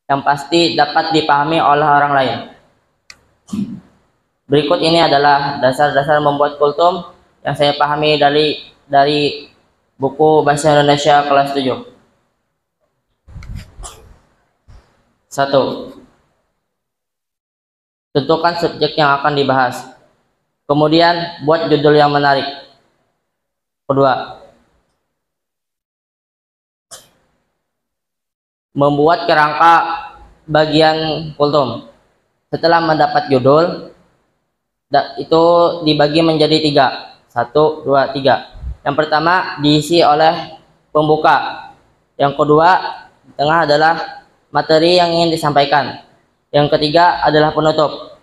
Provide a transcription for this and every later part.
yang pasti dapat dipahami oleh orang lain. Berikut ini adalah dasar-dasar membuat kultum yang saya pahami dari buku Bahasa Indonesia kelas 7. 1. Tentukan subjek yang akan dibahas. Kemudian buat judul yang menarik. Kedua, membuat kerangka bagian kultum. Setelah mendapat judul, itu dibagi menjadi 3. 1, 2, 3. Yang pertama diisi oleh pembuka. Yang kedua, di tengah adalah materi yang ingin disampaikan. Yang ketiga adalah penutup.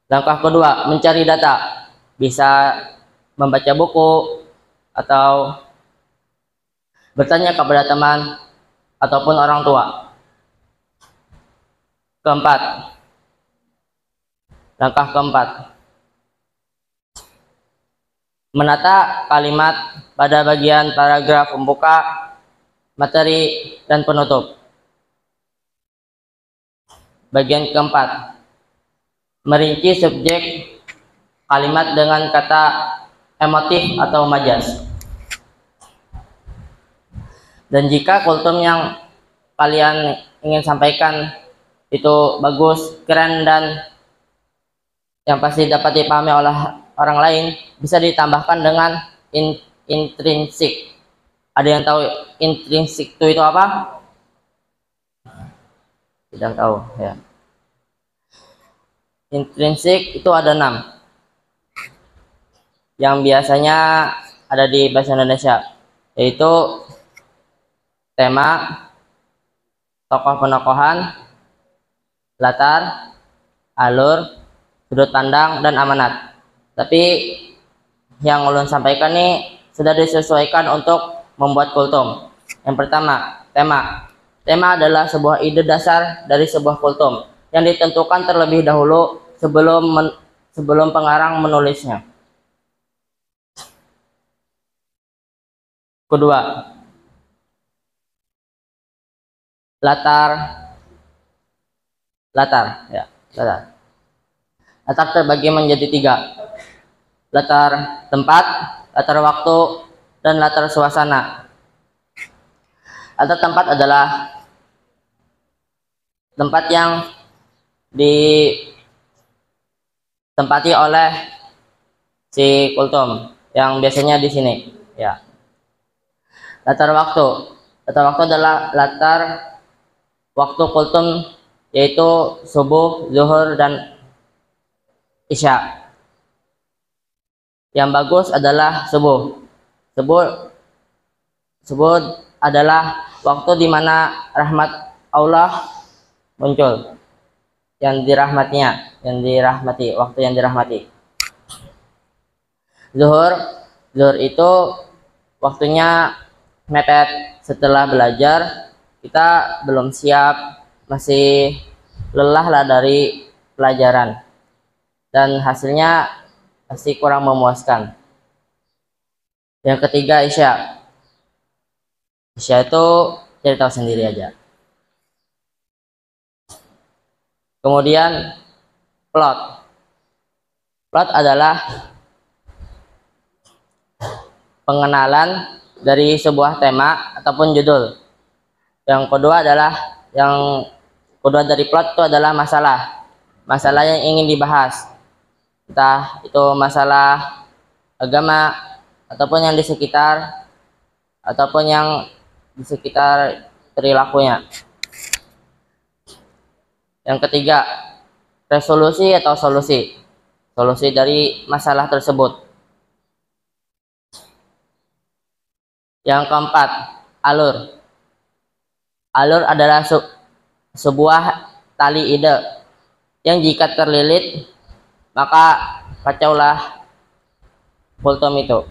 Langkah kedua, mencari data. Bisa membaca buku atau bertanya kepada teman ataupun orang tua. Langkah keempat, menata kalimat pada bagian paragraf pembuka, materi, dan penutup. Bagian keempat, merinci subjek kalimat dengan kata emotif atau majas. Dan jika kultum yang kalian ingin sampaikan itu bagus, keren, dan yang pasti dapat dipahami oleh orang lain, bisa ditambahkan dengan intrinsik. Ada yang tahu intrinsik itu apa? Tidak tahu ya. Intrinsik itu ada 6 yang biasanya ada di bahasa Indonesia, yaitu tema, tokoh penokohan, latar, alur, sudut pandang, dan amanat. Tapi yang ulun sampaikan nih sudah disesuaikan untuk membuat kultum. Yang pertama, tema. Tema adalah sebuah ide dasar dari sebuah kultum yang ditentukan terlebih dahulu sebelum pengarang menulisnya. Kedua, latar ya, latar terbagi menjadi 3. Latar tempat, latar waktu, dan latar suasana. Latar tempat adalah tempat yang ditempati oleh si kultum yang biasanya di sini ya. Latar waktu adalah latar waktu kultum, yaitu subuh, zuhur, dan isya. Yang bagus adalah subuh. Subuh adalah waktu di mana rahmat Allah muncul, waktu yang dirahmati. Zuhur itu waktunya mepet. Setelah belajar kita belum siap, masih lelah lah dari pelajaran, dan hasilnya pasti kurang memuaskan. Yang ketiga, isya itu cari tahu sendiri aja. Kemudian plot adalah pengenalan dari sebuah tema ataupun judul. Yang kedua dari plot itu adalah masalah yang ingin dibahas, entah itu masalah agama ataupun yang di sekitar perilakunya. Yang ketiga, resolusi atau solusi dari masalah tersebut. Yang keempat, alur adalah sebuah tali ide yang jika terlilit maka kacaulah kultum itu.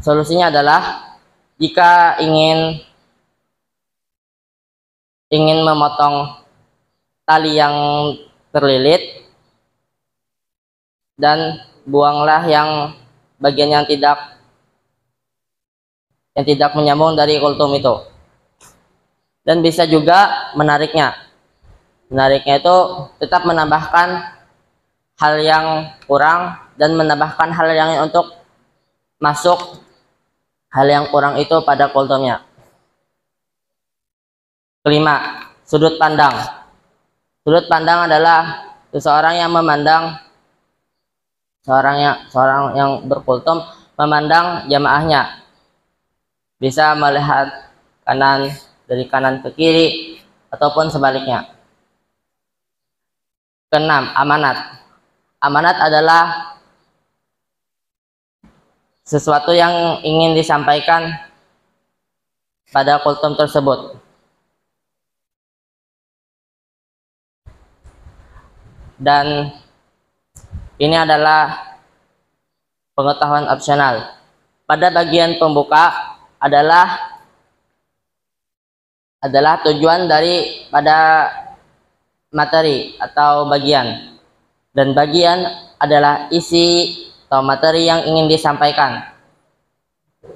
Solusinya adalah jika ingin memotong tali yang terlilit, dan buanglah yang bagian yang tidak menyambung dari kultum itu. dan bisa juga menariknya. Menariknya itu tetap menambahkan hal yang kurang dan menambahkan hal yang untuk masuk hal yang kurang itu pada kultumnya. Kelima, sudut pandang. Sudut pandang adalah seseorang yang memandang seorang yang berkultum memandang jamaahnya, bisa melihat dari kanan ke kiri ataupun sebaliknya. Keenam, amanat. Amanat adalah sesuatu yang ingin disampaikan pada kultum tersebut. Dan ini adalah pengetahuan opsional. Pada bagian pembuka adalah tujuan pada materi atau bagian, dan bagian adalah isi atau materi yang ingin disampaikan.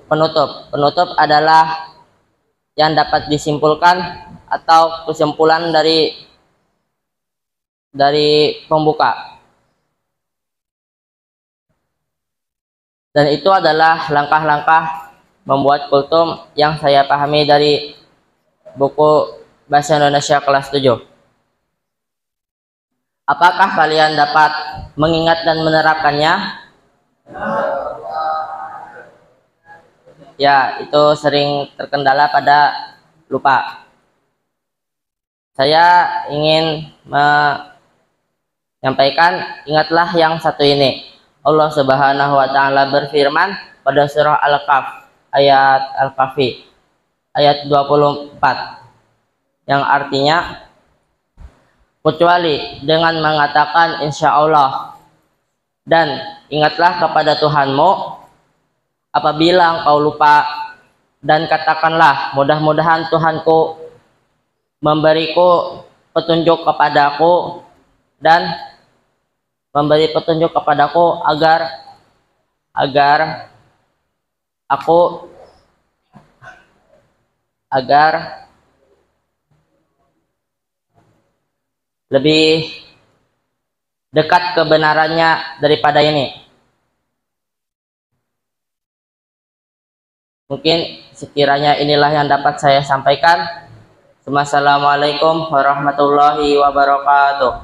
Penutup adalah yang dapat disimpulkan atau kesimpulan dari pembuka. Dan itu adalah langkah-langkah membuat kultum yang saya pahami dari buku Bahasa Indonesia kelas 7. Apakah kalian dapat mengingat dan menerapkannya? Ya, itu sering terkendala pada lupa. Saya ingin menyampaikan, ingatlah yang satu ini. Allah Subhanahu wa taala berfirman pada surah Al-Kahf ayat 24, yang artinya, kecuali dengan mengatakan insya Allah, dan ingatlah kepada Tuhanmu apabila engkau lupa, dan katakanlah mudah-mudahan Tuhanku memberiku petunjuk kepadaku dan memberi petunjuk kepadaku agar lebih dekat kebenarannya daripada ini. Mungkin sekiranya inilah yang dapat saya sampaikan. Wassalamualaikum warahmatullahi wabarakatuh.